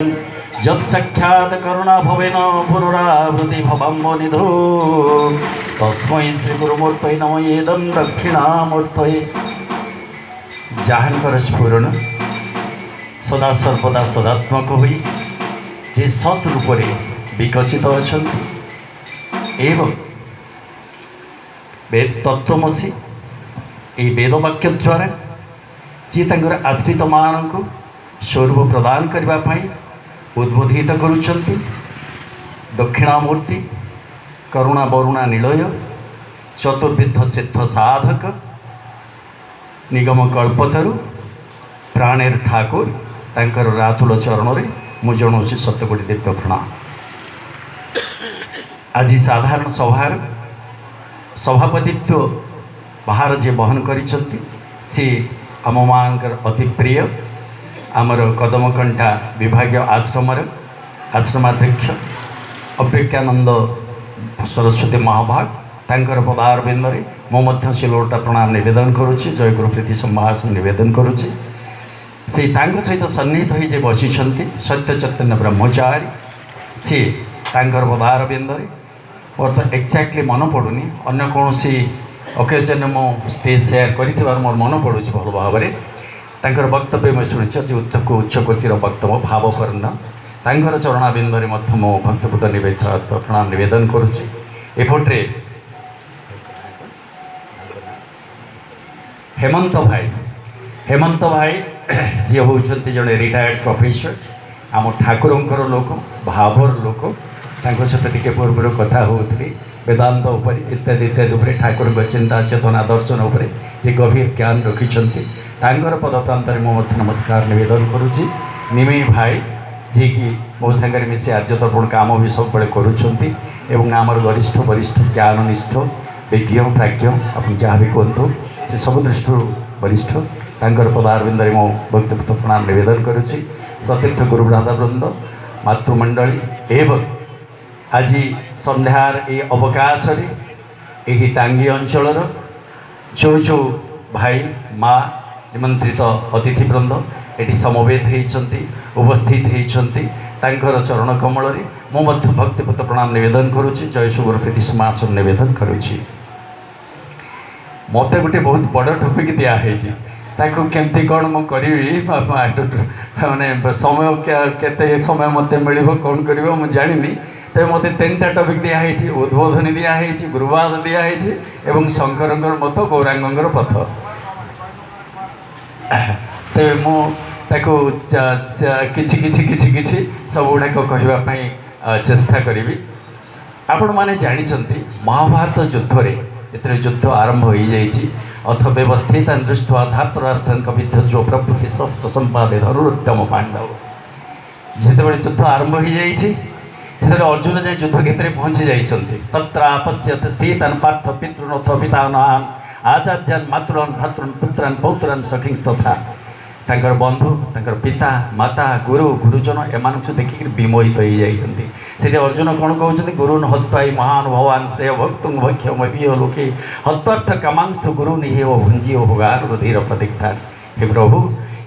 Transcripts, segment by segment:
यत्साक्षात् करुणा भवेन पुनरावृत्ति भवाम्ब निधो तस्मै श्री गुरुमूर्तये नमः एदं दक्षिणामूर्तये ଯାହାଙ୍କର ସ୍ଫୁରଣ ସଦା ସର୍ବଦା ସଦାତ୍ମକ ହୋଇ ଯେ ସତ୍ ରୂପରେ ବିକଶିତ ଅଛନ୍ତି ଏବଂ ବେଦ ତତ୍ତ୍ୱମସୀ ଏହି ବେଦବାକ୍ୟ ଦ୍ୱାରା ଯିଏ ତାଙ୍କର ଆଶ୍ରିତମାନଙ୍କୁ ସ୍ୱରୂପ ପ୍ରଦାନ କରିବା ପାଇଁ ଉଦ୍ବୋଧିତ କରୁଛନ୍ତି। ଦକ୍ଷିଣାମୂର୍ତ୍ତି କରୁଣା ବରୁଣା ନିଳୟ ଚତୁର୍ବିଧ ସିଦ୍ଧ ସାଧକ ନିଗମ କଳ୍ପତରୁ ପ୍ରାଣେର ଠାକୁର ତାଙ୍କର ରାତୁଳ ଚରଣରେ ମୁଁ ଜଣାଉଛି ଶତକୋଟି ଦିବ୍ୟ ପ୍ରଣାମ। ଆଜି ସାଧାରଣ ସଭାର ସଭାପତିତ୍ୱ ବାହାର ଯିଏ ବହନ କରିଛନ୍ତି ସେ ଆମମାନଙ୍କର ଅତି ପ୍ରିୟ ଆମର କଦମକଣ୍ଟା ବିଭାଗୀୟ ଆଶ୍ରମର ଆଶ୍ରମାଧ୍ୟକ୍ଷ ଅପେକ୍ଷାନନ୍ଦ ସରସ୍ୱତୀ ମହାଭାଗ ତାଙ୍କର ପଦାରବିନ୍ଦରେ ମୁଁ ମଧ୍ୟ ସେ ଲୋଟା ପ୍ରଣାମ ନିବେଦନ କରୁଛି। ଜୟଗୁରୁ ପ୍ରୀତି ସମ୍ଭାଷଣ ନିବେଦନ କରୁଛି। ସେ ତାଙ୍କ ସହିତ ସନ୍ନିହିତ ହୋଇ ଯେ ବସିଛନ୍ତି ସତ୍ୟ ଚୈତନ୍ୟ ବ୍ରହ୍ମଚାରୀ ସେ ତାଙ୍କର ପଦାରବିନ୍ଦରେ ମୋର ତ ଏକ୍ଜାକ୍ଟଲି ମନେ ପଡ଼ୁନି ଅନ୍ୟ କୌଣସି ଅକେଜନରେ ମୁଁ ଷ୍ଟେଜ୍ ସେୟାର କରିଥିବାରୁ ମୋର ମନେ ପଡ଼ୁଛି ଭଲ ଭାବରେ ତାଙ୍କର ବକ୍ତବ୍ୟ ମୁଁ ଶୁଣିଛି ଅତି ଉଚ୍ଚ କୋଟିର ବକ୍ତବ୍ୟ ଭାବପୂର୍ଣ୍ଣ ତାଙ୍କର ଚରଣାବିନ୍ଦରେ ମଧ୍ୟ ମୁଁ ଭକ୍ତିପୂତ ପ୍ରଣାମ ନିବେଦନ କରୁଛି। ଏପଟରେ ହେମନ୍ତ ଭାଇ ଯିଏ ହେଉଛନ୍ତି ଜଣେ ରିଟାୟାର୍ଡ଼ ପ୍ରଫେସର ଆମ ଠାକୁରଙ୍କର ଲୋକ ଭାବର ଲୋକ ତାଙ୍କ ସହିତ ଟିକେ ପୂର୍ବରୁ କଥା ହେଉଥିଲି ବେଦାନ୍ତ ଉପରେ ଇତ୍ୟାଦି ଉପରେ ଠାକୁରଙ୍କ ଚିନ୍ତା ଚେତନା ଦର୍ଶନ ଉପରେ ଯେ ଗଭୀର ଜ୍ଞାନ ରଖିଛନ୍ତି ତାଙ୍କର ପଦପ୍ରାନ୍ତରେ ମୁଁ ମଧ୍ୟ ନମସ୍କାର ନିବେଦନ କରୁଛି। ନିମେଇ ଭାଇ ଯିଏକି ମୋ ସାଙ୍ଗରେ ମିଶି ଆର୍ଯ୍ୟତର୍ପଣ କାମ ବି ସବୁବେଳେ କରୁଛନ୍ତି ଏବଂ ଆମର ବରିଷ୍ଠ ଜ୍ଞାନନିଷ୍ଠ ବିଜ୍ଞ ପ୍ରାଜ୍ଞ ଆପଣ ଯାହା ବି କୁହନ୍ତୁ ସେ ସବୁ ଦୃଷ୍ଟିରୁ ବରିଷ୍ଠ ତାଙ୍କର ପଦାରବିନ୍ଦରେ ମୁଁ ଭକ୍ତିପୂତ ପ୍ରଣାମ ନିବେଦନ କରୁଛି। ସତୀର୍ଥ ଗୁରୁ ଭ୍ରାତାବୃନ୍ଦ ମାତୃମଣ୍ଡଳୀ ଏବଂ ଆଜି ସନ୍ଧ୍ୟାର ଏହି ଅବକାଶରେ ଏହି ଟାଙ୍ଗୀ ଅଞ୍ଚଳର ଯେଉଁ ଭାଇ ମା ନିମନ୍ତ୍ରିତ ଅତିଥିବୃନ୍ଦ ଏଠି ସମବେତ ହେଇଛନ୍ତି ଉପସ୍ଥିତ ହେଇଛନ୍ତି ତାଙ୍କର ଚରଣ କମଳରେ ମୁଁ ମଧ୍ୟ ଭକ୍ତିପୂତ ପ୍ରଣାମ ନିବେଦନ କରୁଛି। ଜୟସୁଗୁରୁ ପ୍ରୀତି ସମାସନ ନିବେଦନ କରୁଛି। ମୋତେ ଗୋଟେ ବହୁତ ବଡ଼ ଟପିକ୍ ଦିଆହେଇଛି ତାକୁ କେମିତି କ'ଣ ମୁଁ କରିବି ମାନେ ସମୟ କେତେ ସମୟ ମୋତେ ମିଳିବ କ'ଣ କରିବ ମୁଁ ଜାଣିନି। ତେବେ ମୋତେ 3ଟା ଟପିକ୍ ଦିଆହେଇଛି ଉଦ୍ବୋଧନୀ ଦିଆହେଇଛି ଗୁରୁବାଦ ଦିଆହେଇଛି ଏବଂ ଶଙ୍କରଙ୍କର ମତ ଗୌରାଙ୍ଗଙ୍କର ପଥ। ତେବେ ମୁଁ ତାକୁ କିଛି ସବୁଗୁଡ଼ାକ କହିବା ପାଇଁ ଚେଷ୍ଟା କରିବି। ଆପଣମାନେ ଜାଣିଛନ୍ତି ମହାଭାରତ ଯୁଦ୍ଧରେ ଯେତେବେଳେ ଯୁଦ୍ଧ ଆରମ୍ଭ ହୋଇଯାଇଛି ଅଥ ବ୍ୟବସ୍ଥିତ ଦୃଷ୍ଟ୍ୱା ଧାର୍ତ୍ତରାଷ୍ଟ୍ରଙ୍କ ବିଧ୍ୱଜୋ ପ୍ରଭୃତି ଶସ୍ତ୍ର ସମ୍ପାଦେ ଧରୁତ୍ତମ ପାଣ୍ଡବ। ଯେତେବେଳେ ଯୁଦ୍ଧ ଆରମ୍ଭ ହୋଇଯାଇଛି ସେତେବେଳେ ଅର୍ଜୁନ ଯାଇ ଯୁଦ୍ଧକ୍ଷେତ୍ରରେ ପହଞ୍ଚି ଯାଇଛନ୍ତି। ତତ୍ର ଆପଶ୍ୟତ ସ୍ଥିତାନ୍ ପାର୍ଥ ପିତୃନଥ ପିତାମହାନ୍ ଆଚାର୍ଯ୍ୟାନ୍ ମାତୃନ୍ ଭ୍ରାତୃନ୍ ପୁତ୍ରାନ୍ ପୌତ୍ରାନ୍ ସଖିଂସ୍ ତଥା ତାଙ୍କର ବନ୍ଧୁ ତାଙ୍କର ପିତା ମାତା ଗୁରୁଜନ ଏମାନଙ୍କୁ ଦେଖିକି ବିମୋହିତ ହୋଇଯାଇଛନ୍ତି। ସେଠି ଅର୍ଜୁନ କ'ଣ କହୁଛନ୍ତି ଗୁରୁନ୍ ହତ୍ୱାଇ ମହାନ ଭଗବାନ ଶ୍ରେୟ ଭକ୍ତୁଂ ଭକ୍ଷ୍ୟମପୀୟ ଲୋକେ ହତ୍ୱାର୍ଥ କାମାଂସ୍ତୁ ଗୁରୁ ନିହେବ ଭୁଞ୍ଜିଓ ଭୋଗାନ ରୁଧିର ପ୍ରତିଷ୍ଠା। ହେ ପ୍ରଭୁ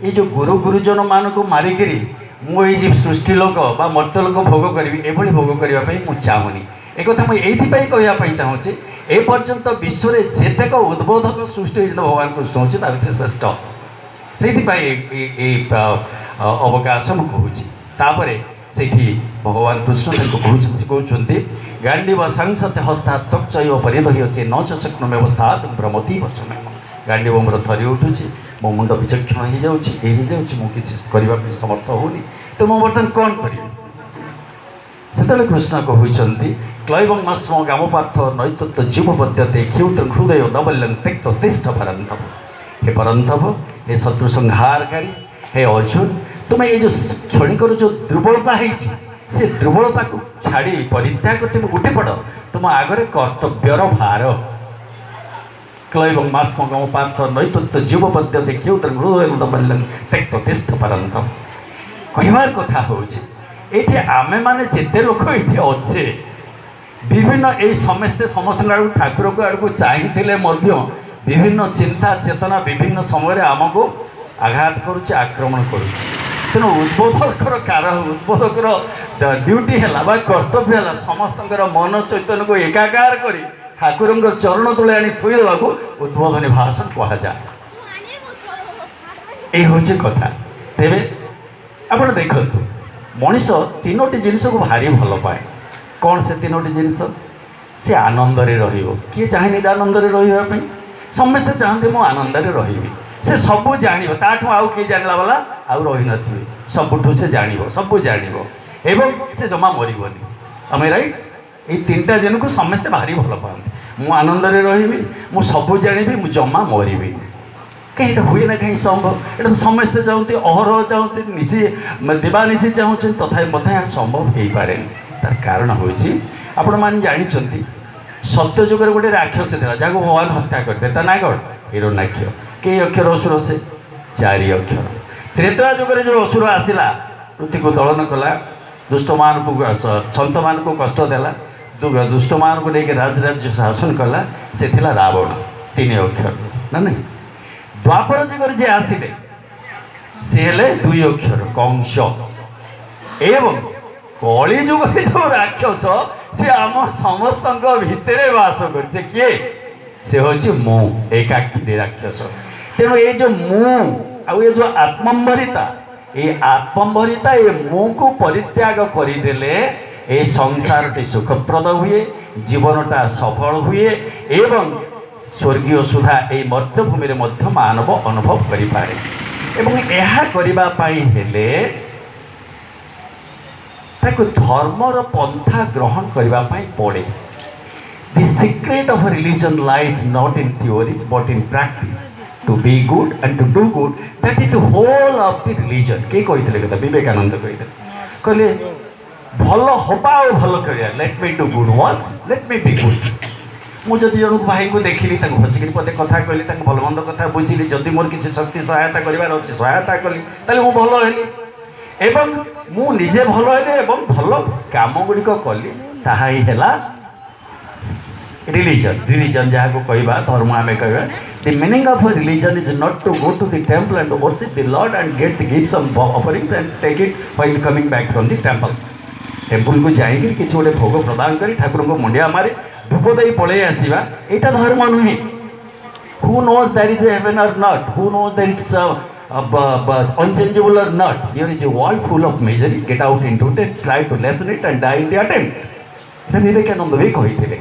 ଏ ଯେଉଁ ଗୁରୁଜନମାନଙ୍କୁ ମାରିକିରି ମୁଁ ଏଇ ଯେ ସୃଷ୍ଟି ଲୋକ ବା ମର୍ତ୍ତ୍ୟ ଲୋକ ଭୋଗ କରିବି ଏଭଳି ଭୋଗ କରିବା ପାଇଁ ମୁଁ ଚାହୁଁନି। ଏକଥା ମୁଁ ଏଇଥିପାଇଁ କହିବା ପାଇଁ ଚାହୁଁଛି ଏ ପର୍ଯ୍ୟନ୍ତ ବିଶ୍ୱରେ ଯେତେକ ଉଦ୍ବୋଧକ ସୃଷ୍ଟି ହୋଇଛନ୍ତି ଭଗବାନ କୃଷ୍ଣ ହେଉଛି ତା ଭିତରେ ଶ୍ରେଷ୍ଠ। ସେଇଥିପାଇଁ ଏଇ ଅବକାଶ ମୁଁ କହୁଛି। ତାପରେ ସେଇଠି ଭଗବାନ କୃଷ୍ଣ ତାଙ୍କୁ କହୁଛନ୍ତି ଗାଣ୍ଡୀବ ସଂସତେ ହସ୍ତା ତ୍ୱକ୍ଚୈବ ପରିଦହ୍ୟତେ ନ ଚ ଶକ୍ନୋମି ବ୍ୟବସ୍ଥା ଭ୍ରମତି ବଚମେ। ଗାଣ୍ଡୀବ ମୋର ଥରି ଉଠୁଛି ମୋ ମୁଣ୍ଡ ବିଚକ୍ଷଣ ହେଇଯାଉଛି ମୁଁ କିଛି କରିବା ପାଇଁ ସମର୍ଥ ହେଉନି ତ ମୁଁ ବର୍ତ୍ତମାନ କ'ଣ କରିବି। ସେତେବେଳେ କୃଷ୍ଣ କହୁଛନ୍ତି କ୍ଳୈବଂ ମସ୍ମ ଗାମପାର୍ଥ ନୈତତ୍ୱ ଜୀବପଦ୍ୟତେ କ୍ଷୁଦ୍ର ହୃଦୟ ଦବଲ୍ୟଂ ତେକ୍ତ ତିଷ୍ଠ ପରନ୍ତପ। हे परंतप हे शत्रु संहारकारी हे अर्जुन तुम्हें ये जो क्षणिकर जो दुर्बलता है से दुर्बलता को छाड़ी परित्याग तुम उठे पड़ तुम आगे कर्तव्यर भार क्लैबं मास्मगम पार्थ नैतत्व जीवपद्य देखिए हृदय त्यक्त तिष्ठ परंतप। कहबार कथा हूँ ये आमे मैंने जिते लोक ये अच्छे विभिन्न ये समस्ते समस्त आड़ ठाकुर को आड़ को चाहिए विभिन्न चिंता चेतना विभिन्न समय आमको आघात करुच्चे आक्रमण करुच्चे तेणु उद्बोधकर कारण उद्बोधकर ड्यूटी है कर्तव्य है समस्त मन चैतन्य को एकाकार कर ठाकुर चरण तले आनी थोईदेवा उद्बोधनी भाषण कहुए ये हूँ कथा तेरे आप देखु मनीष तीनोटी जिनस को भारी भल पाए कौन से तीनोटी जिनस से आनंदरे किए चाहे आनंदरे रही समस्ते चाहते मुझे आनंदरे रही से सबू जान ताठू आउ किए जानला वाला आउ रही नथिबे सबुठू से जान सबू जान एवं से जमा मरबनी आम राइट ये तीनटा जन को समस्ते भारी भल पाते मु आनंदरे रही मु सबू जानी मु जमा मरबी कहीं हुए ना कहीं संभव ये तो समस्ते चाहते अहरह चाहते निशी देवानिशी चाहते तथा मत संभव हो पारे तार कारण हूँ आपण मैंने जानते सत्य जुगर गोटे राक्षस था जहाँ भगवान हत्या करते ता ना कौन हिरण्याक्ष कई अक्षर असुर से 4 अक्षर त्रेता जुगर जो असुर आसला पृथ्वी को दलन कला दुष्ट मान को सत मान को कष्ट देला दुष्ट मान को लेकर राजराज्य शासन कला से रावण 3 अक्षर ना नहीं द्वापर जुगर जे आसिले सी हेले 2 अक्षर कंस एवं कली जुग जो राक्षस सी आम समस्त भितर बास कर किए से हूँ मु एकाकी राक्षस तेणु ये जो मु ये जो आत्मंभरिता ये मु को परित्याग करदेले ये संसारटी सुखप्रद हुए जीवनटा सफल हुए एवं स्वर्गीय सुधा ये मर्त्यभूमि मानव अनुभव करें धर्मर पंथा ग्रहण करने पड़े The secret of a religion lies not in theories but in practice. To be good and to do good, that is the whole of the religion. के कहते कथा विवेकानंद कहले भल हवा और भल कर let me do good watch let me be good मुझे जन भाई को देखिली हसिक पदे कथा कहली भल मंद कथा बुझिली जदि मोर किसी शक्ति सहायता करार अच्छे सहायता कली मुझे भल हेली एवं मु निजे भल हेली एवं भल काम गुड़िक कली ताहा ही है रिलीजन जहाँ को कहवा धर्म आम कह the meaning of a religion is not to go to the temple and worship the lord and get the gifts of offerings and take it while coming back from the temple temple को जाइए किसी गोटे भोग प्रदान कर ठाकुर को मुंडिया मारे धूप दे पलि आसवा यहाँ धर्म नुहे who knows that is heaven or not who knows that is unchangeable or not here is a world full of misery get out into it try to lessen it and die in the attempt Vivekananda भी कही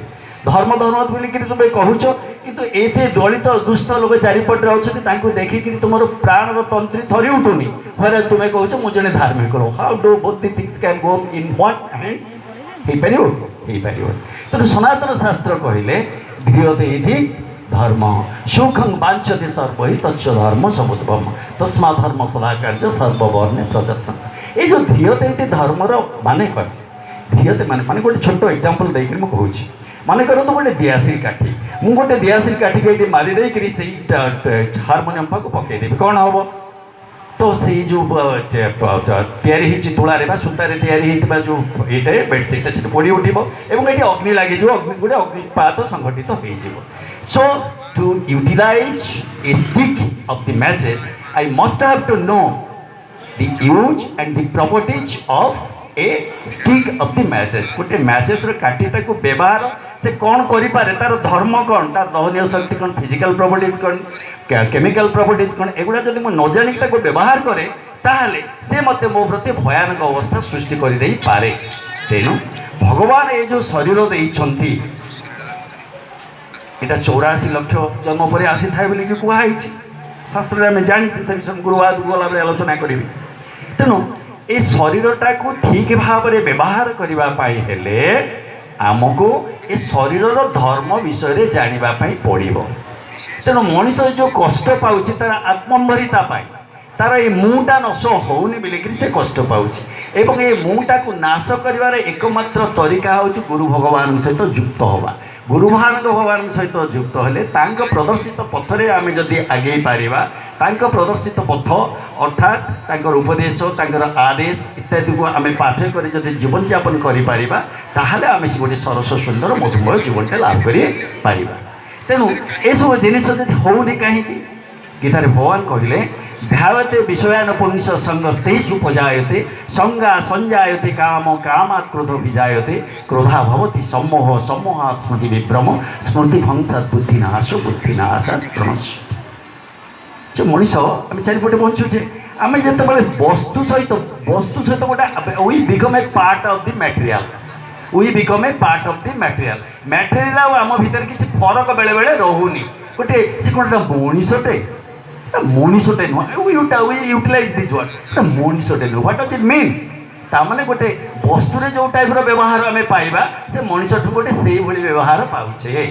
धर्म धर्म बोलिक तुम कहूच कि ये दलित दुष्ट लोग चारिपटे अच्छे देखिक तुम प्राण तंत्री थरी उठुनी हर तुम्हें कहूच मुझे धार्मिक how do both the things can go in one hand तेणु सनातन शास्त्र कहले गृहते धर्म सुखं वांछते सर्वहि तच्च धर्म समुद्भव तस्मा धर्म सदा कार्य सर्ववर्णे प्रजत ये जो धीयते धर्मर माने कौन धीयते माने गोटे छोट एग्जांपल देकर मुझे कहूँ मन कर तो गोटे दियासिल काठी मुझे गोटे दियासिल काठी के मारी हारमोनियम पाक पकईदेवी कौन हम तो से जो या तुलार सूतार या जो ये बेडसीट से पड़ी उठ ये अग्नि लगे अग्नि गोटे अग्निपात संघटित हो सो to utilize a stick of the matches I must have to know the use and the properties of a stick of the matches गोटे मैचेस काठीटा को व्यवहार से कौन करें तार धर्म कौन तार दहनीय शक्ति कौन फिजिकल प्रॉपर्टीज कौन केमिकल प्रॉपर्टीज कौन एगुड़ा जब मुझे न जानिक व्यवहार करे ताहले से मत मो प्रति भयानक अवस्था सृष्टि कर पारे तेणु भगवान ये जो शरीर देइछंती यहाँ 84 लक्ष जन्म पर आसी थाए बोली कहुई शास्त्र आम जानी से विषय गुरुवार गला बेले आलोचना करी तेणु ये शरीरटा को ठीक भाव में व्यवहार करने आमको ये शरीर धर्म विषय जानापी पड़ो तेणु मनीष जो कष्ट पाँच तार आत्मंभरिता तार ये मुँटा नश होनी बोलिक से कष्ट पाँच एवं ये मुँटा को नाश कर एकमात्र तरीका हूँ गुरु भगवान सहित युक्त हवा गुरु भगवान सहित युक्त हेले प्रदर्शित पथरे आम जदि आगे पारिबा प्रदर्शित पथ अर्थात उपदेश आदेश इत्यादि को आम पाठ कर जीवन यापन करें आम से गोटे सरस सुंदर मधुमय जीवन लाभ कर तेणु ये सब जिन होनी कहीं गीतार भगवान कहले ध्यावते विषयान पुंस संगस्तेषु उपजायते संगा संजायते काम कामात् क्रोधो विजायते क्रोधा भवति सम्मोह सम्मोहात् स्मृति विभ्रम स्मृति भंसात् बुद्धिनाश बुद्धिनाशात् भ्रमस्य जे मनीष आम चारिपटे बंचुचे आम जिते वस्तु सहित गोटे we become a part of the material we become a part of the material material आम भीतर किसी फरक बेले बेले रोनी गोटे से कौन मनीषटे मनीषटे नुह वी यूटिलाइज दिस वर्ड मनीषटे नुह व्हाट डज इट मीन ताने गोटे वस्तु जो टाइप व्यवहार आम पाइबा से मनीष ठू गोटे से व्यवहार पाचे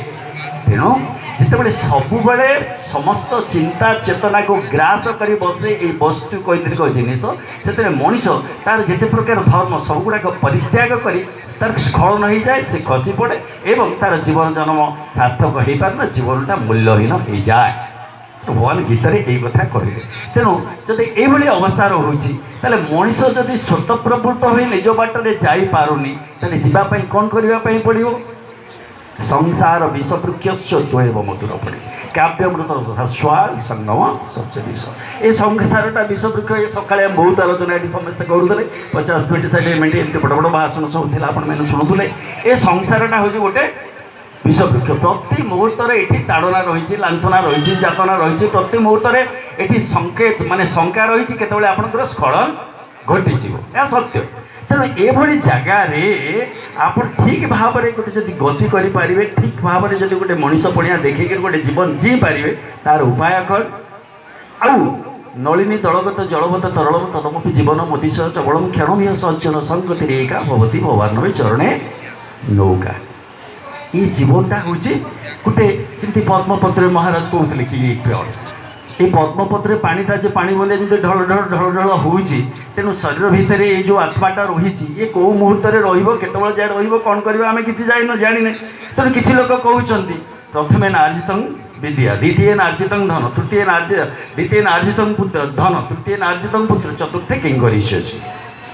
तेणु जिते सबुबले समस्त चिंता चेतना को ग्रास कर बसे ये वस्तु कैद्रिक जिनिस से मनीष तार जिते प्रकार धर्म सब गुड़ाक परित्याग कर तार स्खलन हो जाए से खसी पड़े एवं तार जीवन जन्म सार्थक हो पार ना जीवनटा मूल्यहीन हो जाए भगवान गीतरे यही कथा कहले तेणु जदि ये अवस्था रोचे मनीष जदि स्वतःप्रवृत्त हो निज बाटर जापारूनी जावाई कौन करने पड़ो संसार विषवृक्ष द्वैव मधुर पड़े काव्यमृत ह्रस्वाल संगम सच्च विष ये संसारटा विषवृक्ष ये सकाଳେ बहुत आलोचना ये समस्ते करूले 50 मिनट 60 मिनट एमती बड़ बड़ भाषण सब थी आपने शुणुले ये संसारटा हूँ गोटे विषवृक्ष प्रति मुहूर्त ये ताड़ना रही लांछना रही जातना रही प्रति मुहूर्त ये संकेत माने शंका रही केतबेले आपनकर स्खलन घटी यह सत्य तेणु ये जगार आप ठीक भाव में गोटे जब गति करें ठीक भाव में जब गोटे मनीष पणिया देखिक गोटे जीवन जी पारे तार उपाय कौन आउ नलिनी दलगत जलवत तरलम तदमपि जीवन मतिश चबलम क्षण सज्जन संगति एका भवती भगवान चरणे नौका ये जीवनटा हूँ गोटे जमी पद्मपत्र महाराज कहते कि ये पद्मपत्र पानीटा जो पानी बोले जमी ढल ढल ढल ढल हो तेणु शरीर भितर ये जो आत्माटा रही ये कौ मुहूर्त केतल जाए रन कर आम कि जाने तेणु किसी लोक कहते प्रथम नार्जित विद्या द्वितीय नार्जित धन तृतीय द्वितीय नार्जित धन तृतीय नार्जित पुत्र चतुर्थे किंकरिष्य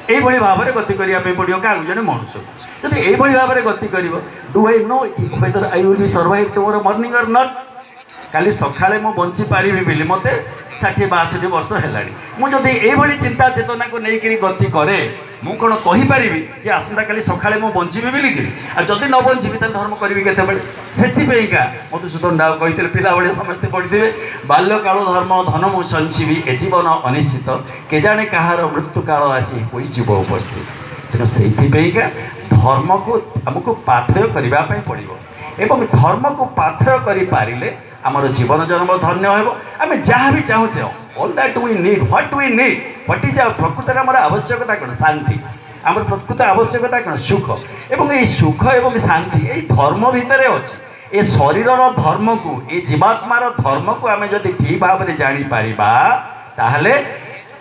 यही भाव में गति करने पड़ो क्या जन मनुष्य जब यही भाव में गति कर do I know whether I will be survive tomorrow morning और नॉट काली सकाळे मु बंची पारि बोली मत 60-62 वर्ष है मुझे ये चिंता चेतना को लेकर गति करे मु कौन कहीपरि जे आसंता काली सकाळे मु बंचीबी बोलिकी आ जदि न बंचीबी तो धर्म करी केतबेले से मधुसूदन राव कहते पिला बड़े समस्ते पढ़ी बाल्यकाल धर्म धन मु संचीबी ए जीवन अनिश्चित केजाणे कहार मृत्यु काल आसी कोई जीव उपस्थित तेणु से धर्म को आमको पाथेय करने पड़ो एवं धर्म को पाथेय कर आमर जीवन जन्म धन्य हो आम जहाँ भी चाहूचे all that we need what is our प्रकृत आम आवश्यकता कौन शांति आम प्रकृत आवश्यकता कौन सुख एवं ये सुख एवं शांति ये धर्म भितर अच्छी ये शरीर धर्म को ये जीवात्मार धर्म को आम जब ठीक भाव में जापर ताहले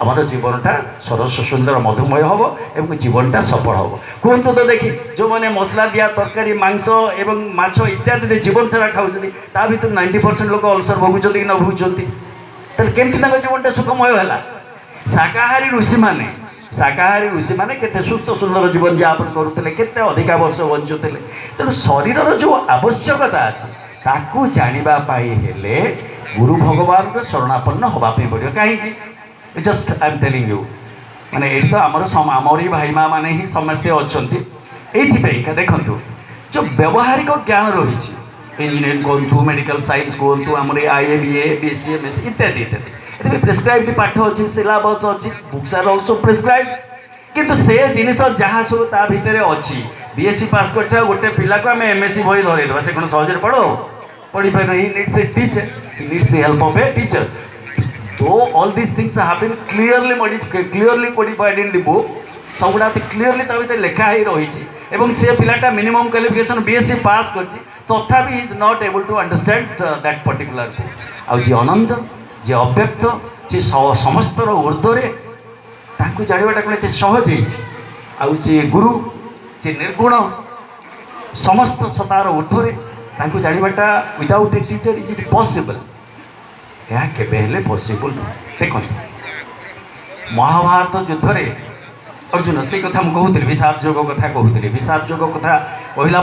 आमर जीवनटा सरस सुंदर मधुमय हम एवं जीवनटा सफल हम कहतु तो देखी जो मैंने मसला दिया तरकारी मांस एवं माछ इत्यादि जीवन सारा खाऊँ ता भर 90% लोक अल्सर भोगुं कि न भोगुं केमती जीवनटा सुखमय है शाकाहारी ऋषि मैंने केते सुस्थ सुंदर जीवन यापन करुले केते अधिका वर्ष बंचुले तेणु शरीर जो आवश्यकता अच्छी ताकू जानापी हेले गुरु भगवान को शरणापन्न होगापी पड़ो कहीं just I am telling you माने ये तो आमरी भाई माँ मैंने ही समस्ते अच्छा ये देखु जो व्यवहारिक ज्ञान रही इंजीनियरिंग कहतु मेडिकल साइंस कहतु आम IA BA BSc MSc इत्यादि इत्यादि ये प्रेस्क्राइब पाठ अच्छी सिलेबस अच्छी बुक्स आर ऑल्सो प्रेस्क्राइब किंतु से जिनिस जहाँ सब ता भितर अच्छी BSc पास कर गोटे पिला को आम MSc बही धरईदेवा से कौन सहज पढ़ी पार he needs a teacher he needs the help of a teacher So all these things have been clearly codified in the book. सब गुड़ा क्लीयरली ता लिखा ही रही एवं से पिलाटा मिनिमम क्वालिफिकेशन BSc पास करछि तथापि is not able to understand that particular book आ जी अनंत जी अव्यक्त जी समस्तर ऊर्ध्वे ताकू जानिबाटा कोन एते सहज है जी गुरु जी निर्गुण समस्त सतार ऊर्ध्वे ताकू जानिबाटा without a teacher is it possible यह केबेले पॉसिबल देखो महाभारत युद्ध अर्जुन से कथा कहूली विषाद योग कथा कहूली विषाद योग कथा कहला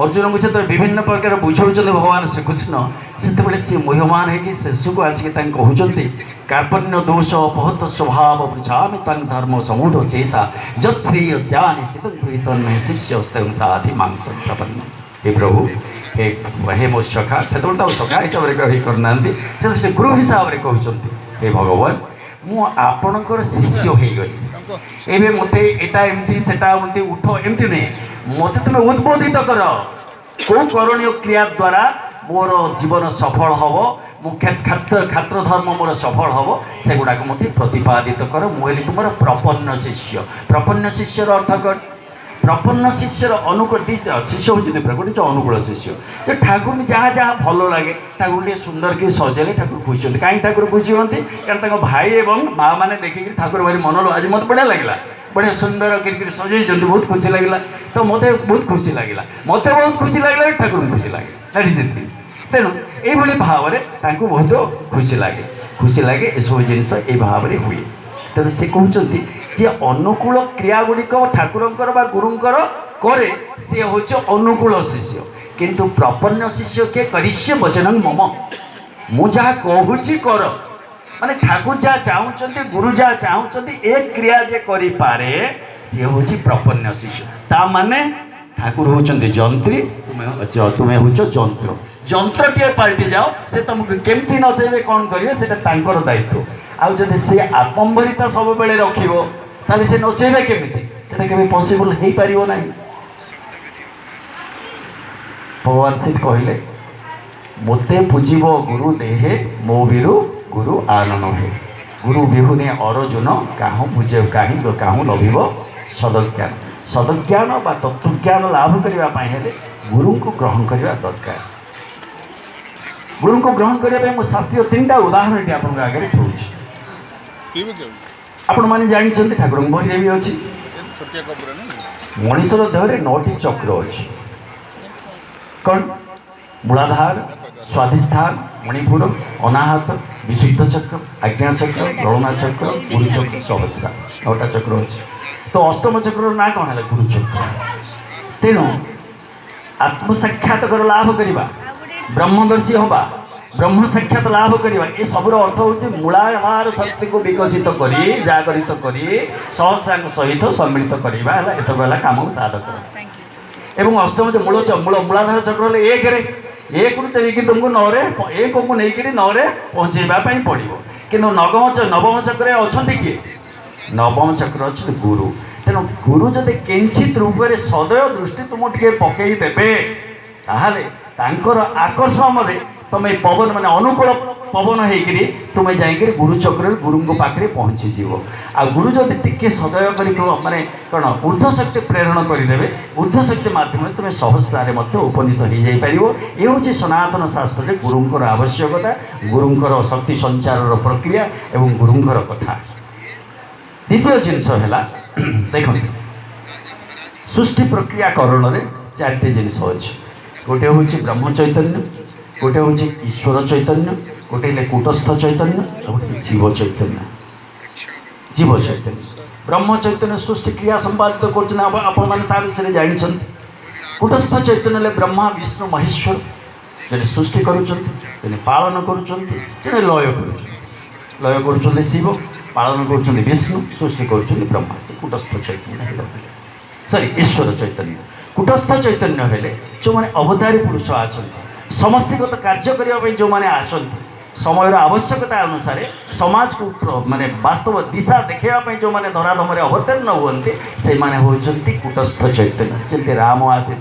अर्जुन को जो विभिन्न प्रकार बुझाऊँ भगवान श्रीकृष्ण से सी मोहमान है शेष को आसिक कहते कार्पण्य दोष बहुत स्वभाव बुझामि तंग धर्म समूढ़ चेता जत्श्रेय निश्चित शिष्य साधि मांग प्रपन्न। हे प्रभु हे मो सखा से सखा हिसाब से ग्रहण करना से गुरु हिसाब से कहते हे भगवान मु आपणकर शिष्य हो गली एवं मत एटा एमती सेटा एमती उठ एमती नहीं मत तुम्हें उद्बोधित कर कौ करणीय क्रिया द्वारा मोर जीवन सफल हम मो खात्र धर्म मोर सफल हम से गुड़ाक मत प्रतिपादित कर मुझे तुम प्रपन्न शिष्यर अर्थ कर प्रपन्न शिष्यर अनुकूल शिष्य होती गोटे जो अनुकूल शिष्य जो ठाकुर जहाँ जहाँ भल लगे ठाकुर टे सुंदर कि सजेले ठाकुर खुशी होती कहीं ठाकुर खुशी होती कारण भाई एवं माँ मैंने देखिक ठाकुर भारी मन आज मत बढ़िया लगे बढ़िया सुंदर कर सजई बहुत खुशी लगे तो मत बहुत खुशी लगे मत बहुत खुशी लगे ठाकुर खुशी लगे तेणु ये भाव में बहुत खुशी लगे ये सब जिनस ये भाव में हुए तेणु से कहते जे अनुकूल क्रिया गुड़िक ठाकुरंकर बा गुरुंकर करे सी हूँ अनुकूल शिष्य किंतु प्रपन्न शिष्य के करिष्य वचनं मम मु जहाँ कहूँ कर माने ठाकुर जहाँ चाहते गुरु जहाँ चाहते एक क्रिया जे करि पारे सी हूँ प्रपन्न शिष्य ता माने ठाकुर होचंती जंत्री तुम्हें हूँ जंत्र जंत्र टे पलटि जाओ से तुमको केमती नचेबे कौन करेंगे से दायित्व आउ जब सी आत्मम्बरिता सब बेले रखिबो ताले से नचेबे केमिति सेटा केबे पॉसिबल हेई परिबो नाही। भगवान शिव कहले मोते पूजिबो गुरु देहे मो बिरु गुरु आनन हे गुरु बिहुने अरजुन काहू पूजे काहीं काहू लभिबो सदज्ञान सदज्ञान बा तत्वज्ञान लाभ करबा पाए हेले गुरु को ग्रहण करबा दरकार गुरु को ग्रहण करबा मो शास्त्रीय तीनटा उदाहरण टी आपन आगे थोउछि आपण माने जानि छथि ठाकुर बहिरे भी अछि मनुष्यर देहरे 9टी चक्र अछि कौन मूलाधार स्वाधिष्ठान मणिपुर अनाहत विशुद्ध चक्र आज्ञा चक्र गणना चक्र गुरु चक्र सहस्रा 9टा चक्र अछि तो अष्टम चक्र ना कौन है गुरु चक्र तेणु आत्म साक्षात्कार लाभ करवा ब्रह्मदर्शी हवा ब्रह्म साक्षात लाभ करवा ये सबुर अर्थ हूँ मूलाधार शक्ति को विकसित करी जागरित करी सहस्रांग सहित सम्मिलित करवा है एतक काम साधक एवं अष्टम जो मूल मूलाधार चक्र एक एक तुमको 9 एक को लेकिन 9 पहुँचवाई पड़ो कि नवम चक्र अच्छा किए नवम चक्र अच्छे गुरु तेणु गुरु जदि किंचित रूप से सदय दृष्टि तुम टे पकईदेवे ताहले आकर्षण में तुम्हें पवन माने अनुकूल पवन होकर तुम्हें जाकर गुरु चक्र गुरु पाखे पहुँची जीव आ गुरु जब टिके सदय कर माने कौन ऊर्ध्व शक्ति प्रेरण करदे ऊर्ध्व शक्ति मध्यम तुम्हें सहस्रारे उपनीत हो जापर ये हूँ सनातन शास्त्र गुरुंर आवश्यकता गुरुंर शक्ति संचार प्रक्रिया एवं गुरुंर कथा। द्वितीय जिनस है देख सृष्टि प्रक्रिया करण में 4टी जिनस अच्छे गोटे हूँ ब्रह्म चैतन्य गोटे हूँ ईश्वर चैतन्य गोटे कूटस्थ चैतन्य गोटे जीव चैतन्य ब्रह्म चैतन्य सृष्टि क्रिया संपादित कर विषय जानी कूटस्थ चैतन्य ब्रह्मा विष्णु महेश्वर जे सृष्टि करुँचे पालन करुँचे लय कर शिव पालन कर विष्णु सृष्टि कर ब्रह्मा कूटस्थ चैतन्य सॉरी ईश्वर चैतन्य कूटस्थ चैतन्य हेले जो मैंने अवतारी पुरुष आछंती समष्टिगत कार्य करने जो मैंने आसती समय आवश्यकता अनुसार समाज को माने वास्तव दिशा देखापी जो मैंने धराधम अवतीर्ण हुए से होती कूटस्थ चैतन्य जमी राम आसी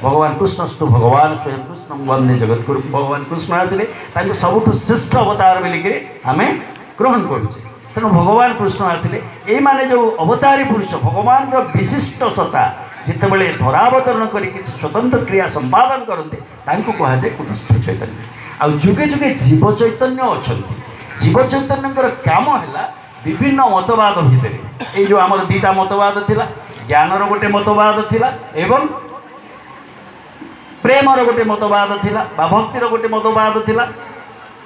भगवान कृष्णस्तु भगवान स्वयं कृष्ण वंदे जगत गुरु भगवान कृष्ण आसिले सबुठ श्रेष्ठ अवतार बोलिक आम ग्रहण करुचे तेणु भगवान कृष्ण आसिले ये माने जो अवतारी पुरुष भगवान विशिष्ट सत्ता जिते बड़े धरावतरण कर स्वतंत्र क्रिया संपादन करते कहुए कूटस्थ चैतन्य आ जुगे जुगे जीव चैतन्य अच्छा जीव चैतन्य काम है विभिन्न मतवाद भितर ये जो आम 2टा मतवाद थिला ज्ञानर गोटे मतवाद थिला एवं प्रेमर गोटे मतवाद थिला बा भक्तिर गोटे मतवाद थिला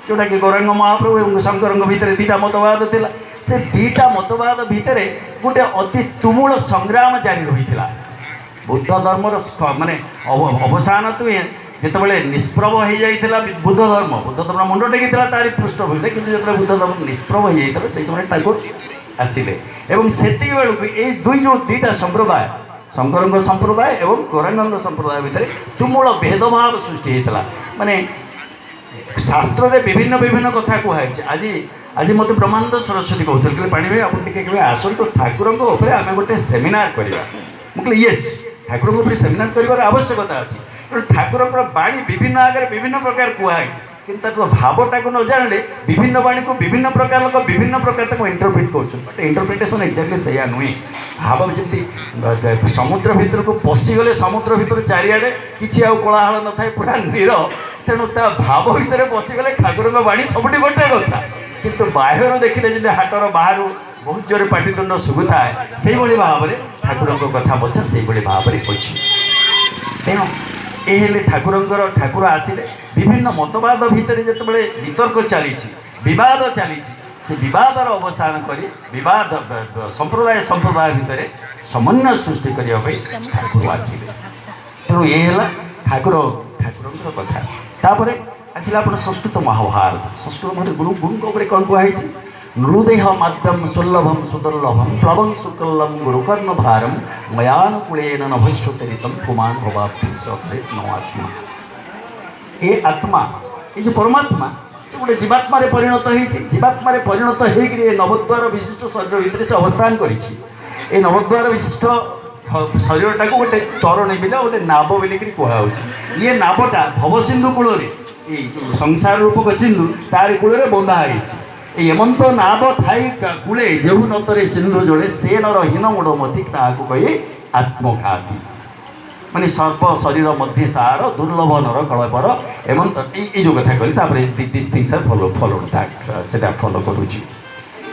जोटा कि गौरांग महाप्रभु और शंकर भितर 2टा मतवाद थिला से 2टा मतवाद भितर गोटे अति तुमुल संग्राम जारी रही बुद्ध धर्मर माने अवसान तुहे जितेबाला निष्प्रभ हो जाता बुद्ध धर्म मुंड टेकी तारी पृष्ठभूमि कि जो बुद्ध धर्म निष्प्रभ हो जाता से समय ठाकुर आसिले एवं से बेलू दुई जो दुईटा संप्रदाय शंकर संप्रदाय एवं गौरांग संप्रदाय भितर तुमूल भेदभाव सृष्टि होता माने शास्त्र में विभिन्न विभिन्न कथा कहुई आज आज मत ब्रह्मानंद सरस्वती कहते कि पाणी भाई आप आसतु ठाकुर आम गोटे सेमिनार करवा मुझे येस ठाकुर सेमिनार कर आवश्यकता अच्छी ठाकुर बाणी विभिन्न आगे विभिन्न प्रकार कहुई कि भावटा को न जाने विभिन्न बाणी को विभिन्न प्रकार लोग विभिन्न प्रकार इंटरप्रिट कर इंटरप्रिटेसन एक्जाक्टली से नुहे भाव जमी समुद्र भितर को पशिगले समुद्र भितर चारिआडे किसी कोलाहल न था पूरा नीर तेणु भाव भितर पशिगले ठाकुर बाणी सबुठी गोटे कथा किंतु बाहर देखिले जब हाटर बाहर बहुत जोर पाटितुंड शुभुता से भाव में ठाकुर कथा से भाव में तेणु ये ठाकुर ठाकुर आसिले विभिन्न मतवाद भितर जो वितर्क चली विवाद चली से विवादर अवसान कर विवाद संप्रदाय संप्रदाय भितर समन्वय सृष्टि करने ठाकुर आसिले तेणु ये ठाकुर ठाकुर कथा तापर आसला आप संस्कृत महाभारत संस्कृत मत गुरु गुरु कौन कहुई नृदेह माध्यम सुलभम सुदुर्लभम प्लवं सुकल्लम गुरुकर्ण भारम मयानुकूलेन नभस्वतरितम पुमान भवाप्ति सत्रे नो आत्मा ये आत्मा ये जो परमात्मा से गोटे जीवात्मा परिणत होती जीवात्मा परिणत होकर नवद्वार विशिष्ट शरीर भितर से अवस्थान कर नवद्वार विशिष्ट शरीरटा को गोटे तरुणी बिल गोटे नाव बोलिक कहुई ये नावटा भवसिंधु कूल संसार रूपक सिंधु तार कूल बंधा है एमंत नाव थाई कूले जो नतरे सिंधु जोड़े से नर हीन मूढ़मती कहे आत्मघाती माने सर्प शरीर मध्य सार दुर्लभ नर कलपर एमंत ये जो कथा कहली दिस थिंग्स आर फॉलो से फॉलो करुच्ची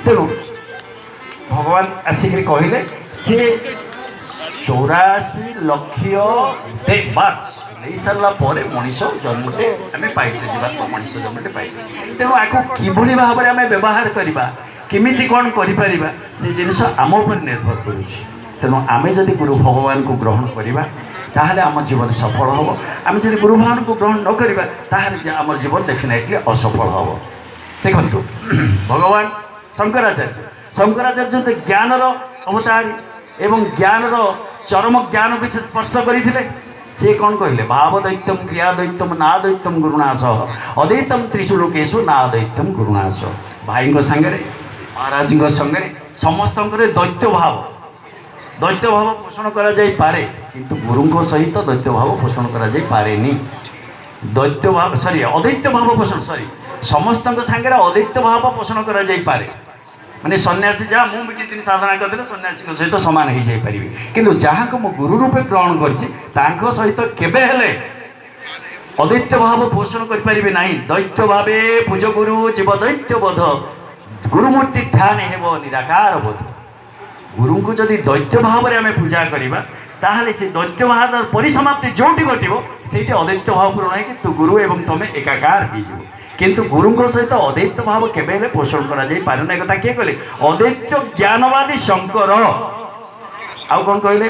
तेणु भगवान आसिक कहले से 84 लक्ष बार्ष नहीं सारा मनीष जन्मटे आम पाइचे जीवात्मा मनीष जन्मटे पाइचे तेणु आपको किभली भाव में आम व्यवहार करवा केमिति कौन करिपरिबा से जिनिस आम उपर निर्भर करुच्ची तेणु आम जदि गुरु भगवान को ग्रहण करवा ताहले आम जीवन सफल हम आम जदि गुरु भगवान को ग्रहण न करवा ताहले आम जीवन डेफिनेटली असफल हम देखु भगवान शंकराचार्य तो ज्ञानर अवतारी एवं ज्ञानर चरम ज्ञान को से स्पर्श करते से कौन कहले भाव दैत्यम क्रिया दैत्यम ना दैत्यम गुरुनाश अदैत्यम त्रिशूलोकेशु ना दैत्यम गुरुनाश भाई सांगे महाराज संगे समस्त दैत्य भाव पोषण करे किंतु गुरु सहित दैत्य भाव पोषण करे दैत्य भाव सॉरी अदैत्य भाव पोषण सॉरी समस्त सांगे अदैत्य भाव पोषण करे माने सन्यासी जहाँ मुझे साधना करते सन्यासी सहित सामान हो जापरि किंतु जहाँ को गुरु रूपे ग्रहण कर सहित केबे हेले अदैत्य भाव पोषण करें ना दैत्य भावे पूज गुरु जीव दैत्य बोध गुरुमूर्ति ध्यान हेब निराकार बोध गुरु को जदि दैत्य भाव में आम पूजा करवा ताहले से दैत्य भाव परिसमाप्ति जोटी घटो से अदैत्य भाव पूर्ण है गुरु एवं तुम एकाकार हो किंतु गुरु सहित अदैत्य भाव केबे पोषण कर कथा किए कहले अदैत्य ज्ञानवादी शंकर आउ कौन कहले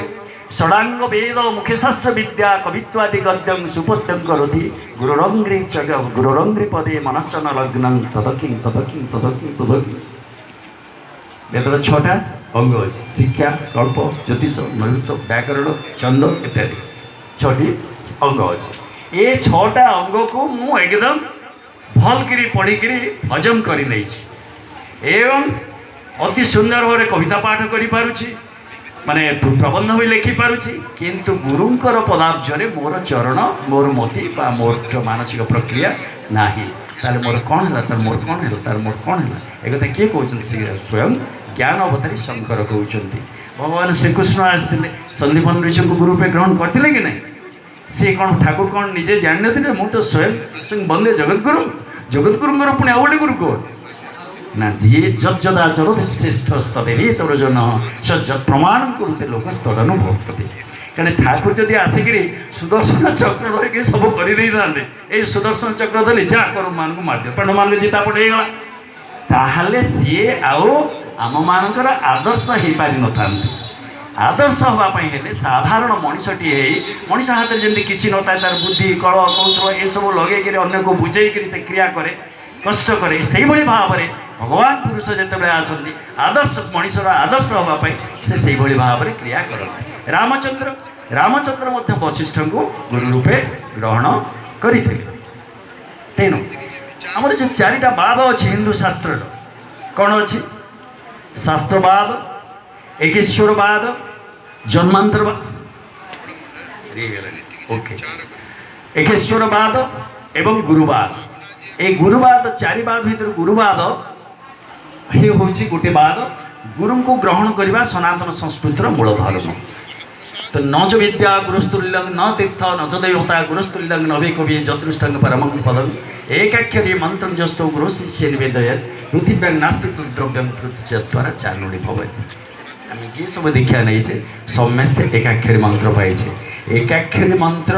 षडांग वेद मुख्य शास्त्र विद्या कवित्वादि गद्यं सुपद्यं करोति गुरुरंग्री पदे मनश्चन लग्नं तदकिं तदकिं तदकिं तदकिं वेदर 6टा अंग अच्छे शिक्षा कल्प ज्योतिष नृत्य व्याकरण छंद इत्यादि 6टी अंग अच्छे ये 6टा अंग को मु एकदम भल करी पढ़ी हजम कर एवं अति सुंदर भाव कविता पाठ करी पारुछि माने प्रबंध भी लिखि पारुछि किंतु गुरुंकर पदाब्जरे मोर चरण मोर मति बा मोर मानसिक प्रक्रिया नाही ताले मोर कौन है तार मोर कौन है तार मोर कौन है एक कथा किए कहते स्वयं ज्ञान अवतारी शंकर कहते भगवान श्रीकृष्ण आसते संदीपन ऋषि को गुरु पे ग्रहण करते कि नहीं सी कौन ठाकुर कौन निजे जान थे मुझे तो स्वयं वंदे जगतगुरु जगतगुरुंर पुणी आउ गोटे गुरु कौन ना जी जदाचर श्रेष्ठ स्तरे तोरजन सज्जत प्रमाण करुते लोक स्तरनुभव कहीं ठाकुर जदि आसिक सुदर्शन चक्र धरिक सब कर सुदर्शन चक्र धरी जा कर मान को मार पांडव मान जीता पटेगा ताहले सी आउ आम मानकर आदर्श हो पारि न था आदर्श हाँपाई हेले साधारण मनिषटीए मनिष हाथ में जमी किसी न था तार बुद्धि कल कौशल ये सब लगे अन्य को बुझे से क्रिया करे कष्ट करे से भाव में भगवान पुरुष जिते आसती आदर्श मनीषर आदर्श हाँपाई से भाव में क्रिया करते रामचंद्र वशिष्ठ को गुरु रूपे ग्रहण करते तेणु आमर जो चारिटा बाद अच्छी हिंदू शास्त्र कौन अच्छी शास्त्रवाद एकेश्वरवाद जन्मांतरवाद ओके एकेश्वरवाद एवं गुरुवाद ए गुरुवाद चारिवाद भीतर गुरुवाद ये हूँ गोटे बाद गुरु को ग्रहण करने सनातन संस्कृतिर मूल धर्म तो न च विद्या गुरुस्तुल्यं न तीर्थ न च देवता गुरुस्तुल्यं न वे कवि चतुष्टंग परमं पदं एकाक्षरी मंत्रं जस्तो गुरु शिष्य निवेदयत् पृथिव्यां नास्ति द्रव्यं पृथ्वीद्वारा चानुड़ी भवति आम जी सब दीक्षा नहीं समस्ते एकाक्षरी मंत्र पाई एकाक्षरी मंत्र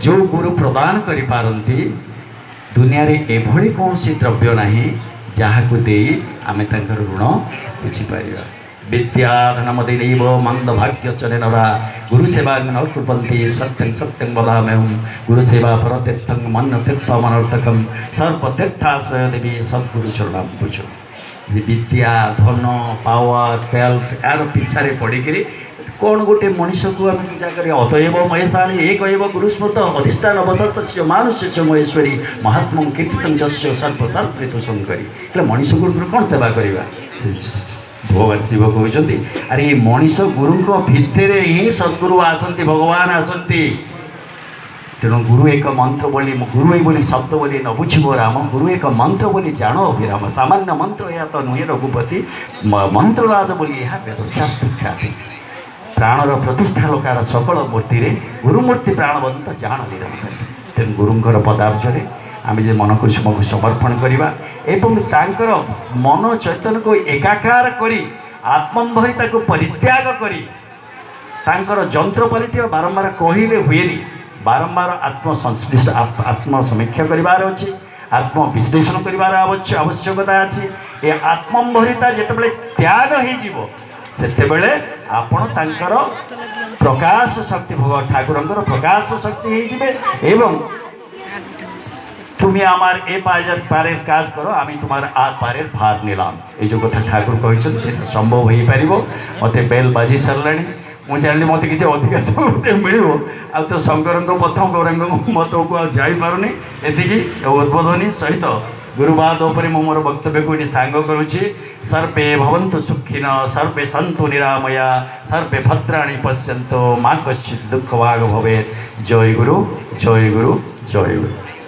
जो गुरु प्रदान करि पारंती दुनिया रे एभली कौन सी द्रव्य नहीं जहाँ को दे आमे तांकर ऋण बुझीपर विद्याधनमदिनैव मंदभाग्यचनेनरा गुरुसेवा न कुर्वन्ति सत्यं सत्यं वदाम्यहं गुरुसेवा परतीर्थं मन्नतीर्थमनर्थकं सर्वतीर्थाश्रय देवी सद्गुरु चरणाम्बुज विद्या धन पावर वेल्थ यार पिछारे पड़िकी कौन गोटे मनीष को आम पूजा करें अतएव महेशाणी एक गुरुस्मृत अधिष्ठान अवसत मानुष्य महेश्वरी महात्मा कीर्तितं जस्य सर्वशास्त्रित शंकरी हेल्ले मनीष गुरु कौन सेवा करवा भगवान शिव कहते अरे मनीष गुरु भितर ही सद्गुरु आसती भगवान आसती तेणु गुरु एक मंत्र बोली गुरु बोली शब्द बोली न बुझब राम गुरु एक मंत्र बोली जान अभिराम सामान्य मंत्र या तो नुहे रघुपति मंत्रराज बोली यह वेदशास्त्र ख्याति प्राणर प्रतिष्ठा लोकार सकल मूर्ति रे गुरुमूर्ति प्राणवंत जान निरंतर तेणु गुरुंकर पदार्थ आम जे मन को समर्पण करवा एवं तांकर मन चैतन्य को एकाकार करी आत्मभरिता को परित्याग करी तांकर जंत्र पलटि बारंबार कहले हुएनि बारंबार आत्मसंश्लिष्ट आत्मसमीक्षा करार अच्छी आत्मविश्लेषण करार आवश्यकता अच्छी ये आत्मभरिता जिते त्याग हो सेतेबेले आपण तांकर प्रकाश शक्ति भगवान ठाकुरंकर प्रकाश शक्ति होइजिबे एवं तुम्हें आमार ए पारे काज करो आम तुम्हार आ पारे भार निलाम ये जो कथा ठाकुर कहते संभव हो पार मत बेल बाजी सारा मुझे जानी मत किसी अधिका सब मिल आ तो शंकर प्रथम गौरांग मत को जापारे एति उद्बोधनी सहित गुरुवाद उपर मु मोर वक्तव्य को सांग करुच्ची सर्वे भवन्तु सुखिन सर्वे सन्तु निरामया सर्वे भद्राणि पश्यन्तु माँ कश्चित् दुःखभाग् भवेत् जय गुरु जय गुरु जय गुरु।